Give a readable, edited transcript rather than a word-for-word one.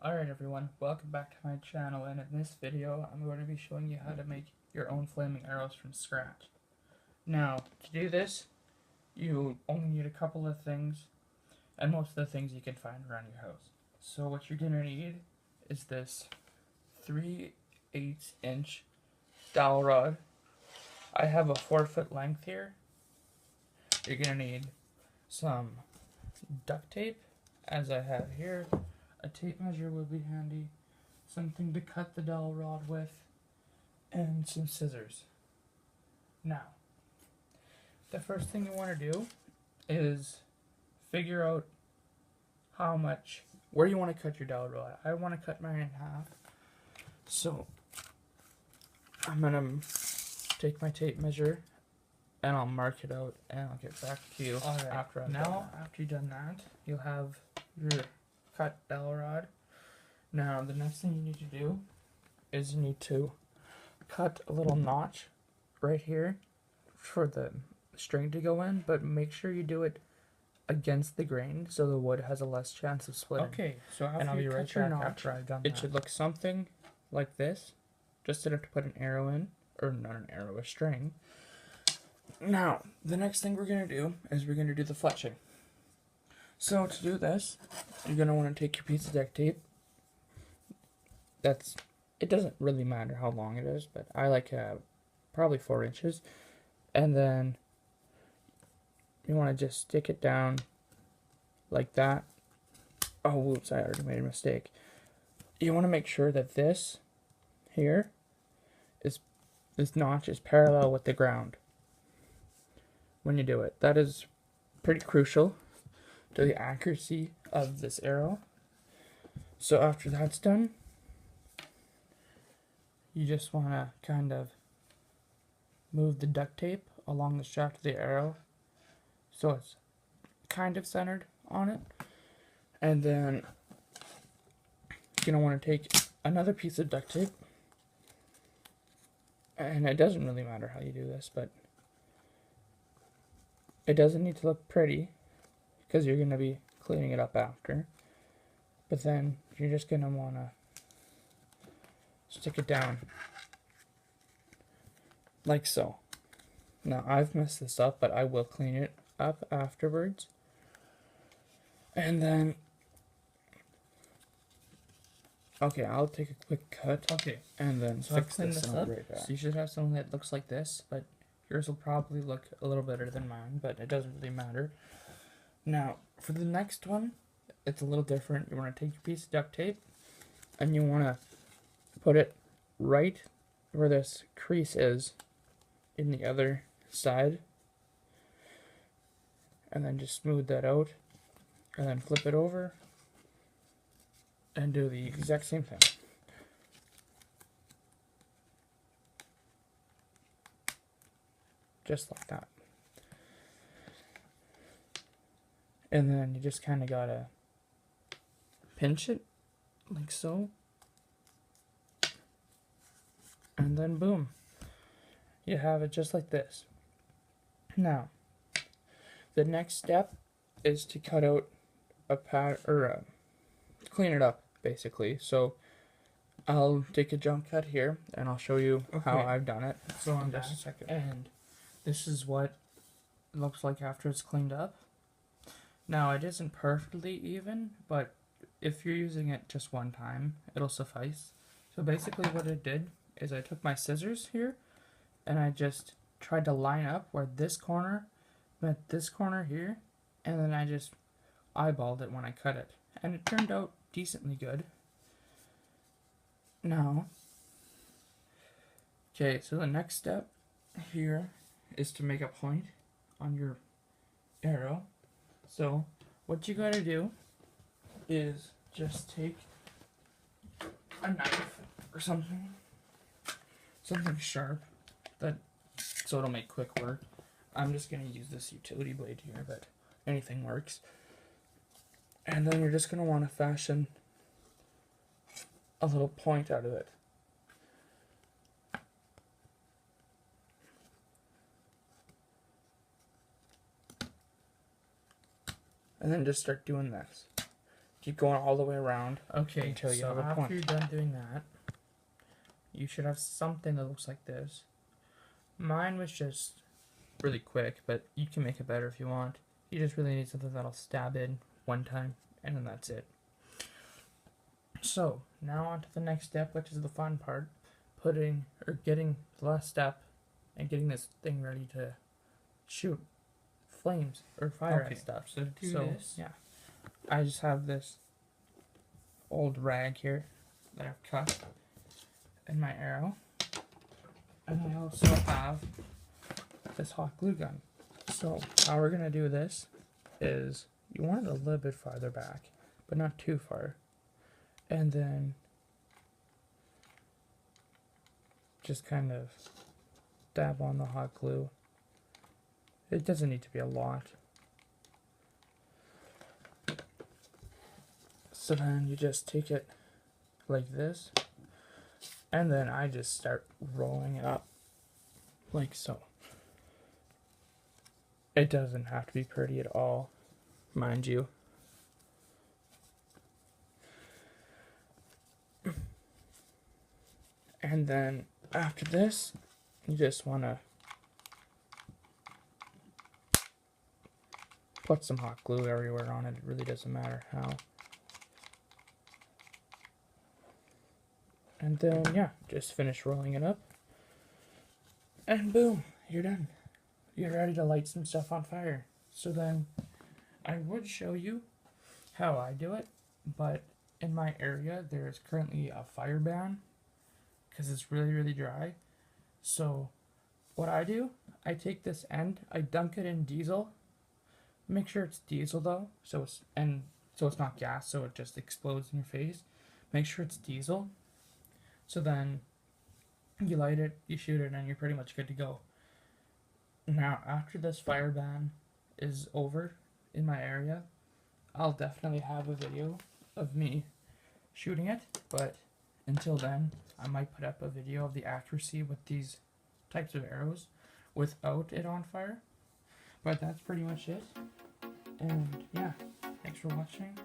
Alright everyone, welcome back to my channel, and in this video I'm going to be showing you how to make your own flaming arrows from scratch. Now, to do this, you only need a couple of things, and most of the things you can find around your house. So what you're going to need is this 3/8" dowel rod. I have a 4-foot length here. You're going to need some duct tape, as I have here. A tape measure will be handy, something to cut the dowel rod with, and some scissors. Now, the first thing you want to do is figure out where you want to cut your dowel rod. I want to cut mine in half, so I'm going to take my tape measure and I'll mark it out, and I'll get back to you after I've done that. After you've done that, you'll have your cut dowel rod. Now the next thing you need to do is you need to cut a little notch right here for the string to go in, but make sure you do it against the grain so the wood has a less chance of splitting. Okay, so after you cut your notch, it should look something like this. Just enough to put an arrow in, or not an arrow, a string. Now, the next thing we're going to do is we're going to do the fletching. So to do this, you're going to want to take your piece of duct tape. It doesn't really matter how long it is, but I like probably 4 inches. And then you want to just stick it down like that. Oh, whoops, I already made a mistake. You want to make sure that this notch is parallel with the ground when you do it. That is pretty crucial to the accuracy of this arrow. So after that's done, you just want to kind of move the duct tape along the shaft of the arrow so it's kind of centered on it. And then you're going to want to take another piece of duct tape, and it doesn't really matter how you do this, but it doesn't need to look pretty because you're going to be cleaning it up after. But then you're just going to want to stick it down like so. Now I've messed this up, but I will clean it up afterwards. And then, okay, I'll take a quick cut. Okay, and then so fix this up. Right back. So you should have something that looks like this, but yours will probably look a little better than mine, but it doesn't really matter. Now, for the next one, it's a little different. You want to take your piece of duct tape, and you want to put it right where this crease is in the other side, and then just smooth that out, and then flip it over, and do the exact same thing. Just like that. And then you just kind of gotta pinch it like so, and then boom, you have it just like this. Now, the next step is to cut out a clean it up basically. So I'll take a jump cut here, and I'll show you how I've done it. So in just a second. And this is what it looks like after it's cleaned up. Now, it isn't perfectly even, but if you're using it just one time, it'll suffice. So basically what I did is I took my scissors here, and I just tried to line up where this corner met this corner here, and then I just eyeballed it when I cut it. And it turned out decently good. Now, okay, so the next step here is to make a point on your arrow. So what you gotta do is just take a knife or something sharp, so it'll make quick work. I'm just gonna use this utility blade here, but anything works. And then you're just gonna want to fashion a little point out of it. And then just start doing this. keep going all the way around. Okay, until you so have a after point. you're done doing that, you should have something that looks like this. Mine was just really quick, but you can make it better if you want. You just really need something that'll stab in one time, and then that's it. So, now on to the next step, which is the fun part. Getting the last step and getting this thing ready to shoot flames or fire Okay, and stuff. so to do this, yeah. I just have this old rag here that I've cut in my arrow. And I also have this hot glue gun. So how we're gonna do this is you want it a little bit farther back, but not too far. And then just kind of dab on the hot glue. It doesn't need to be a lot. So then you just take it like this, and then I just start rolling it up like so. It doesn't have to be pretty at all, mind you. And then after this, you just want to put some hot glue everywhere on it. It really doesn't matter how. And then, yeah, just finish rolling it up. And boom, you're done. You're ready to light some stuff on fire. So then, I would show you how I do it, but in my area, there is currently a fire ban because it's really, really dry. So, what I do, I take this end, I dunk it in diesel. Make sure it's diesel though, so it's not gas, so it just explodes in your face. Make sure it's diesel. So then you light it, you shoot it, and you're pretty much good to go. Now, after this fire ban is over in my area, I'll definitely have a video of me shooting it, but until then, I might put up a video of the accuracy with these types of arrows without it on fire. But that's pretty much it. And yeah, thanks for watching.